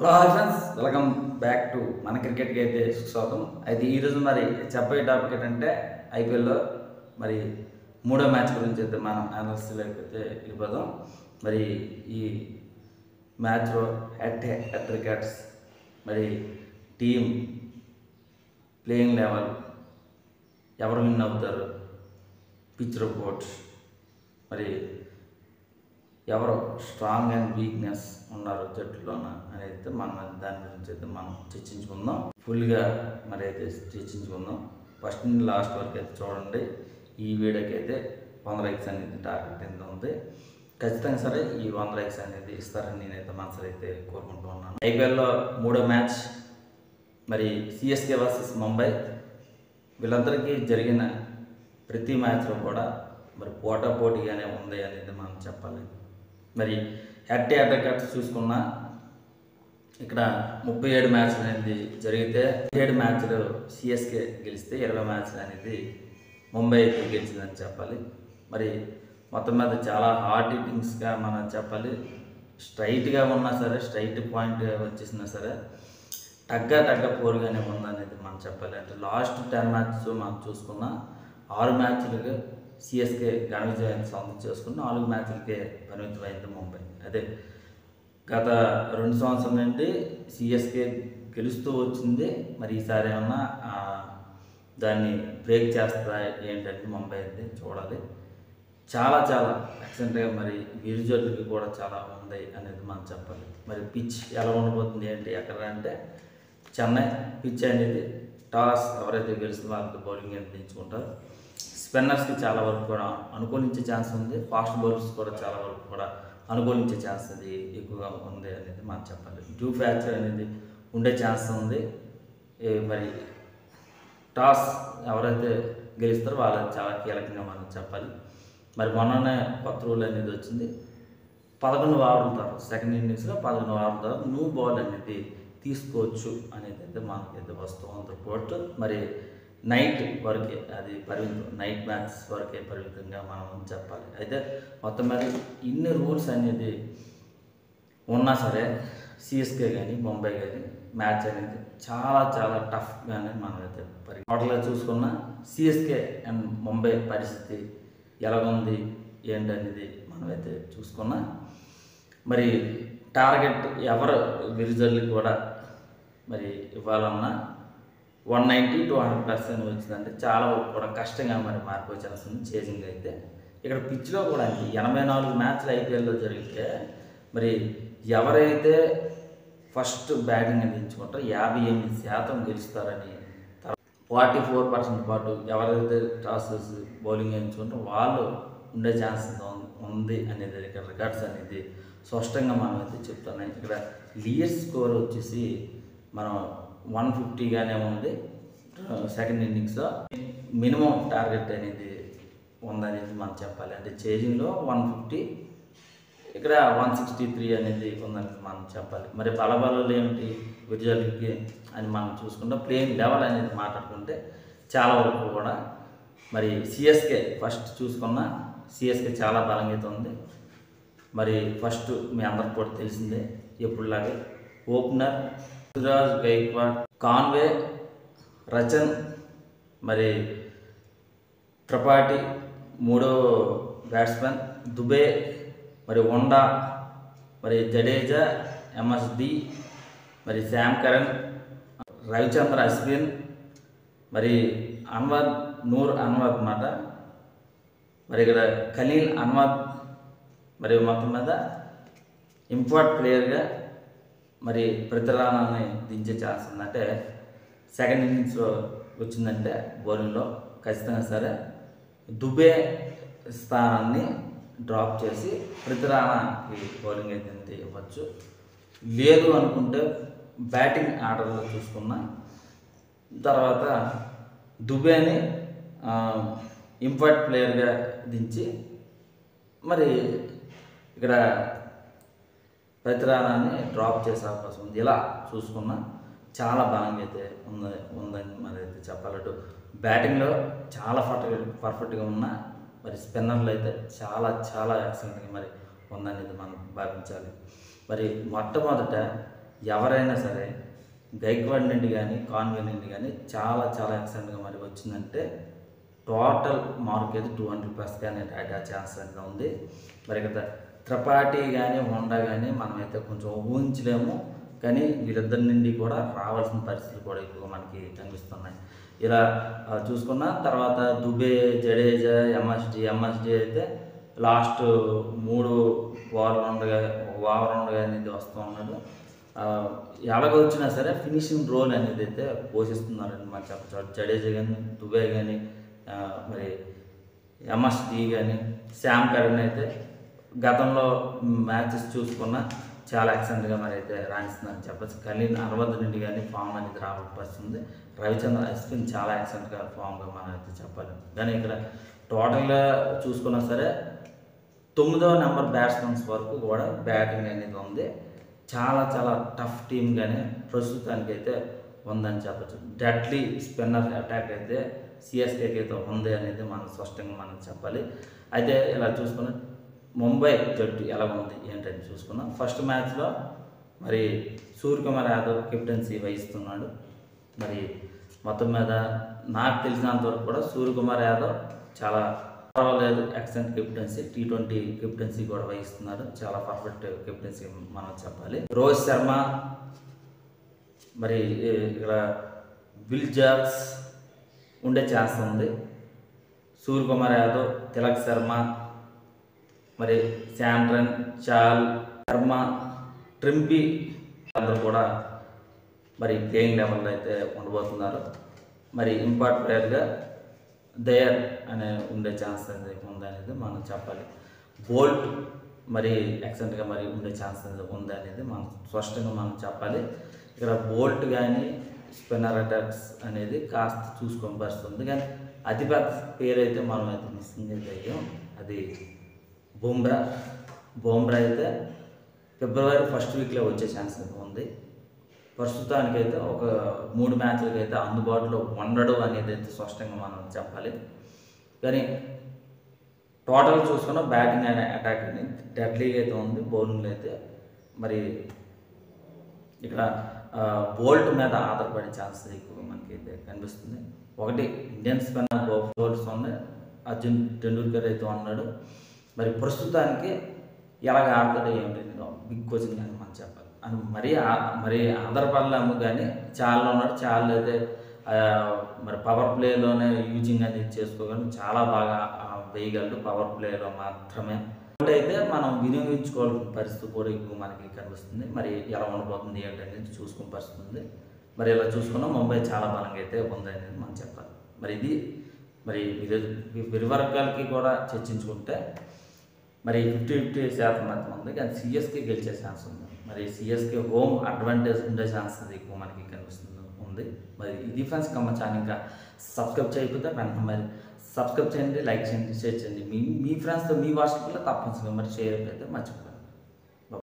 Hello hi friends, welcome back to మన క్రికెట్కి అయితే స్వాగతం. అయితే ఈరోజు మరి చెప్పే టాపిక్ ఏంటంటే ఐపీఎల్లో మరి మూడో మ్యాచ్ గురించి అయితే మనం అనాలిసిస్లోకి అయితే వెళ్ళిపోదాం. మరి ఈ మ్యాచ్లో హెడ్ రికార్డ్స్, మరి టీం ప్లేయింగ్ లెవెల్, ఎవరు విన్ అవుతారు, పిచ్ రిపోర్ట్స్, మరి ఎవరు స్ట్రాంగ్ అండ్ వీక్నెస్ ఉన్నారు జట్టులోన అనేది మనం దాని గురించి అయితే మనం చర్చించుకుందాం. ఫుల్గా మరి అయితే చర్చించుకుందాం. ఫస్ట్ నుండి లాస్ట్ వరకు అయితే చూడండి. ఈ వీడియోకి అయితే 100 లైక్స్ అనేది టార్గెట్ ఎంత ఉంది. ఖచ్చితంగా సరే ఈ 100 లైక్స్ అనేది ఇస్తారని నేనైతే మనసులో అయితే కోరుకుంటూ ఉన్నాను. ఐపీఎల్లో మూడో మ్యాచ్ మరి సిఎస్కే వర్సెస్ ముంబై. వీళ్ళందరికీ జరిగిన ప్రతి మ్యాచ్లో కూడా మరి పోటాపోటీగానే ఉంది అనేది మనం చెప్పాలి. మరి హెడ్ రికార్డ్స్ చూసుకున్నా ఇక్కడ 37 మ్యాచ్లు అనేది జరిగితే 7 మ్యాచ్లు సిఎస్కే గెలిస్తే 20 మ్యాచ్లు అనేది ముంబై గెలిచిందని చెప్పాలి. మరి మొత్తం మీద చాలా హార్డ్ హిట్టింగ్స్గా మనం చెప్పాలి. స్ట్రైట్గా ఉన్నా సరే, స్ట్రైట్ పాయింట్ వచ్చేసినా సరే తగ్గ పోరుగానే ఉందనేది మనం చెప్పాలి. అంటే లాస్ట్ 10 మ్యాచెస్ మనం చూసుకున్న 6 మ్యాచ్లకి సిఎస్కే ఘన విజయాన్ని సొంతం చేసుకుని 4 మ్యాచ్లకే పరిమితమైంది ముంబై. అదే గత 2 సంవత్సరాల నుండి సిఎస్కే గెలుస్తూ వచ్చింది. మరి ఈసారి ఏమన్నా దాన్ని బ్రేక్ చేస్తా ఏంటంటే ముంబై అయితే చూడాలి. చాలా ఎక్సలెంట్గా మరి విరుజులకి కూడా చాలా ఉంది అనేది మనం చెప్పాలి. మరి పిచ్ ఎలా ఉండబోతుంది ఏంటి ఎక్కడ అంటే చెన్నై పిచ్ అనేది టాస్ ఎవరైతే గెలుస్తుందో వాళ్ళకి బౌలింగ్ ఎంచుకుంటారు. స్పిన్నర్స్కి చాలా వరకు కూడా అనుకూలించే ఛాన్స్ ఉంది. ఫాస్ట్ బౌలర్స్ కూడా చాలా వరకు కూడా అనుకూలించే ఛాన్స్ అది ఎక్కువగా ఉంది అనేది మనం చెప్పాలి. డ్యూ ఫ్యాక్టర్ అనేది ఉండే ఛాన్స్ ఉంది. మరి టాస్ ఎవరైతే గెలుస్తారో వాళ్ళకి చాలా కీలకంగా మనం చెప్పాలి. మరి మొన్ననే కొత్త రూల్ అనేది వచ్చింది. 11 ఓవర్ల తర్వాత సెకండ్ ఇన్నింగ్స్లో 11 ఓవర్ల తర్వాత న్యూ బాల్ అనేది తీసుకోవచ్చు అనేది అయితే మనకైతే వస్తుంది రిపోర్ట్. మరి నైట్ వరకే అది పరిమితం, నైట్ మ్యాచ్ వరకే పరిమితంగా మనం చెప్పాలి. అయితే మొత్తం మీద ఇన్ని రూల్స్ అనేది ఉన్నా సరే సిఎస్కే కానీ ముంబై కానీ మ్యాచ్ అనేది చాలా టఫ్గానే మనమైతే టోటల్గా చూసుకున్న సిఎస్కే అండ్ ముంబై పరిస్థితి ఎలాగుంది ఏంటనేది మనమైతే చూసుకున్నా. మరి టార్గెట్ ఎవరు విరుజర్లు కూడా మరి ఇవ్వాలన్నా 190 to 100% వచ్చిందంటే చాలా వరకు కూడా కష్టంగా మరి మారిపోయే ఛాన్స్ ఉంది చేసింగ్ అయితే. ఇక్కడ పిచ్లో కూడా 84 మ్యాచ్లు ఐపీఎల్లో జరిగితే మరి ఎవరైతే ఫస్ట్ బ్యాటింగ్ అందించుకుంటారో 58% గెలుస్తారని, 44% పాటు ఎవరైతే టాస్ బౌలింగ్ ఎంచుకుంటారో వాళ్ళు ఉండే ఛాన్స్ ఉంది అనేది ఇక్కడ రికార్డ్స్ అనేది స్పష్టంగా మనం అయితే చెప్తున్నాయి. ఇక్కడ లీడ్ స్కోర్ వచ్చేసి మనం 150గానే ఉంది. సెకండ్ ఇన్నింగ్స్లో మినిమం టార్గెట్ అనేది ఉందనేది మనం చెప్పాలి. అంటే చేజింగ్లో 150, ఇక్కడ 163 అనేది ఉందని మనం చెప్పాలి. మరి బలబలాలు ఏమిటి విజయాలకి అని మనం చూసుకుంటే ప్లేయింగ్ లెవెల్ అనేది మాట్లాడుకుంటే చాలా వరకు కూడా మరి సిఎస్కే ఫస్ట్ చూసుకున్న సిఎస్కే చాలా బలంగా అయితే ఉంది. మరి ఫస్ట్ మీ అందరికి కూడా తెలిసిందే ఎప్పుడులాగే ఓపెనర్ రుతురాజ్ గైక్వాడ్, కాన్వే, రచన్, మరి త్రిపాఠి మూడో బ్యాట్స్మెన్, దుబే, మరి వోండా, మరి జడేజా, ఎంఎస్డి, మరి శామ్ కరణ్, రవిచంద్ర అశ్విన్, మరి నూర్ అన్వర్ అన్నమాట. మరి ఇక్కడ ఖలీల్ అహ్మద్, మరి మొత్తం మీద ఇంపార్ట్ ప్లేయర్గా మరి ప్రతిరానాన్ని దించే ఛాన్స్ ఉందంటే సెకండ్ ఇన్నింగ్స్లో వచ్చిందంటే బౌలింగ్లో ఖచ్చితంగా సరే దుబే స్థానాన్ని డ్రాప్ చేసి ప్రతిరానాకి బౌలింగ్ అయితే ఇవ్వచ్చు. లేదు అనుకుంటే బ్యాటింగ్ ఆర్డర్లో చూసుకున్న తర్వాత దుబేని ఇంపార్ట్ ప్లేయర్గా దించి మరి ఇక్కడ ప్రతిరానాన్ని డ్రాప్ చేసే అవకాశం ఉంది. ఇలా చూసుకున్నా చాలా బలంగా అయితే ఉందని మరి అయితే చెప్పాలటు. బ్యాటింగ్లో చాలా పర్ఫెక్ట్గా ఉన్న మరి స్పిన్నర్లు అయితే చాలా ఎక్సలెంట్గా మరి ఉందనేది మనం భావించాలి. మరి మొట్టమొదట ఎవరైనా సరే గైక్వాడ్ నుండి కానీ కాన్వే నుండి కానీ చాలా చాలా ఎక్సలెంట్గా మరి వచ్చిందంటే టోటల్ మార్క్ అయితే 200+ కానీ డాటా ఛాన్స్ అయితే ఉంది. మరి ఇక్కడ త్రిపాఠి కానీ హోండా కానీ మనమైతే కొంచెం ఊహించలేము, కానీ వీళ్ళిద్దరి నుండి కూడా రావాల్సిన పరిస్థితులు కూడా ఎక్కువ మనకి కనిపిస్తున్నాయి. ఇలా చూసుకున్న తర్వాత దుబే, జడేజా, ఎంఎస్డి అయితే లాస్ట్ 3 ఓవర్ అనేది వస్తూ ఉన్నాడు. ఎలాగ వచ్చినా సరే ఫినిషింగ్ రోల్ అనేది అయితే పోషిస్తున్నారని మనం చెప్పచ్చు. జడేజా కానీ, దుబే కానీ, మరి ఎంఎస్డి కానీ, శ్యామ్ కరణ్ అయితే గతంలో మ్యాచెస్ చూసుకున్న చాలా ఎక్సలెంట్గా మరి అయితే రాణిస్తుందని చెప్పచ్చు. కలీన్ అరవద్దు నుండి కానీ ఫామ్ అనేది రావస్తుంది. రవిచంద్ర అశ్విన్ చాలా ఎక్సలెంట్గా ఫామ్గా మనం అయితే చెప్పాలి. కానీ ఇక్కడ టోటల్గా చూసుకున్నా సరే 9వ నెంబర్ బ్యాట్స్మెన్స్ వరకు కూడా బ్యాటింగ్ అనేది ఉంది. చాలా చాలా టఫ్ టీమ్గానే ప్రస్తుతానికి అయితే ఉందని చెప్పచ్చు. డెడ్లీ స్పిన్నర్ అటాక్ అయితే సిఎస్కేకి అయితే ఉంది అనేది మనం స్పష్టంగా మనం చెప్పాలి. అయితే ఇలా చూసుకున్న ముంబై జట్టు ఎలా ఉంది ఏంటని చూసుకున్నాం. ఫస్ట్ మ్యాచ్లో మరి సూర్యకుమార్ యాదవ్ కెప్టెన్సీ వహిస్తున్నాడు. మరి మొత్తం మీద నాకు తెలిసినంత వరకు కూడా సూర్యకుమార్ యాదవ్ చాలా పర్వాలేదు, ఎక్సలెంట్ కెప్టెన్సీ, T20 కెప్టెన్సీ కూడా వహిస్తున్నారు. చాలా పర్ఫెక్ట్ కెప్టెన్సీ మనం చెప్పాలి. రోహిత్ శర్మ, మరి ఇక్కడ విల్ జాక్స్ ఉండే ఛాన్స్ ఉంది. సూర్యకుమార్ యాదవ్, తిలక్ శర్మ, మరి శాంట్రన్, చాల్, శర్మ, ట్రింపీ అందరూ కూడా మరి ప్లేయింగ్ లెవెల్లో అయితే ఉండబోతున్నారు. మరి ఇంపార్టెంట్ ప్లేయర్గా దయర్ అనే ఉండే ఛాన్స్ అనేది ఉందనేది మనం చెప్పాలి. బోల్ట్ మరి ఎక్సలెంట్గా మరి ఉండే ఛాన్స్ అనేది ఉంది అనేది మనం స్పష్టంగా మనం చెప్పాలి. ఇక్కడ బోల్ట్ కానీ స్పిన్నర్ అటాక్స్ అనేది కాస్త చూసుకొని పరిస్థితుంది. కానీ అతిపెద్ద పేరు అయితే మనం అయితే మిస్సింగ్ అయితే అయ్యాం, అది బుమ్రా అయితే ఫిబ్రవరి ఫస్ట్ వీక్లో వచ్చే ఛాన్స్ అయితే ఉంది. ప్రస్తుతానికైతే ఒక 3 మ్యాచ్లకి అయితే అందుబాటులో ఉండడు అనేది అయితే స్పష్టంగా మనం చెప్పాలి. కానీ టోటల్ చూసుకున్న బ్యాటింగ్ అనే అటాక్ అని డెడ్లీగా అయితే ఉంది. బౌలింగ్ అయితే మరి ఇక్కడ బోల్ట్ మీద ఆధారపడే ఛాన్స్ ఎక్కువ మనకి అయితే కనిపిస్తుంది. ఒకటి ఇండియన్ స్పిన్నర్ బౌలర్స్ ఉన్నాయి, అర్జున్ టెండూల్కర్ అయితే ఉన్నాడు. మరి ప్రస్తుతానికి ఎలాగ ఆడతాడో ఏమిటి బిగ్ కోచింగ్ అని మనం చెప్పాలి. అని మరి ఆధారపడలేము, కానీ చాలా ఉన్నాడు. చాలా అయితే మరి పవర్ ప్లేలోనే యూజింగ్ అనేది చేసుకోగలం, చాలా బాగా వేయగలడు పవర్ ప్లేలో మాత్రమే. అయితే మనం వినియోగించుకోవాల్సిన పరిస్థితి కూడా ఎక్కువ మనకి కనిపిస్తుంది. మరి ఎలా ఉండబోతుంది ఏంటనేది చూసుకునే పరిస్థితి ఉంది. మరి ఇలా చూసుకున్నా ముంబై చాలా బలంగా అయితే ఉంది అనేది మనం చెప్పాలి. మరి ఇది మరి ఇరు వర్గాలకి కూడా చర్చించుకుంటే మరి 50-50% మాత్రం ఉంది, కానీ సిఎస్కే గెలిచే ఛాన్స్ ఉంది. మరి సిఎస్కే హోమ్ అడ్వాంటేజ్ ఉండే ఛాన్స్ ఎక్కువ మనకి కనిపిస్తుంది ఉంది. మరి ఈ ఫ్రెండ్స్ ఛానల్ ఇంకా సబ్స్క్రైబ్ చేయకపోతే వెంటనే మరి సబ్స్క్రైబ్ చేయండి, లైక్ చేయండి, షేర్ చేయండి. మీ ఫ్రెండ్స్తో మీ వాట్సాప్లో తప్పనిసరిగా మరి షేర్ అయితే మర్చిపోండి.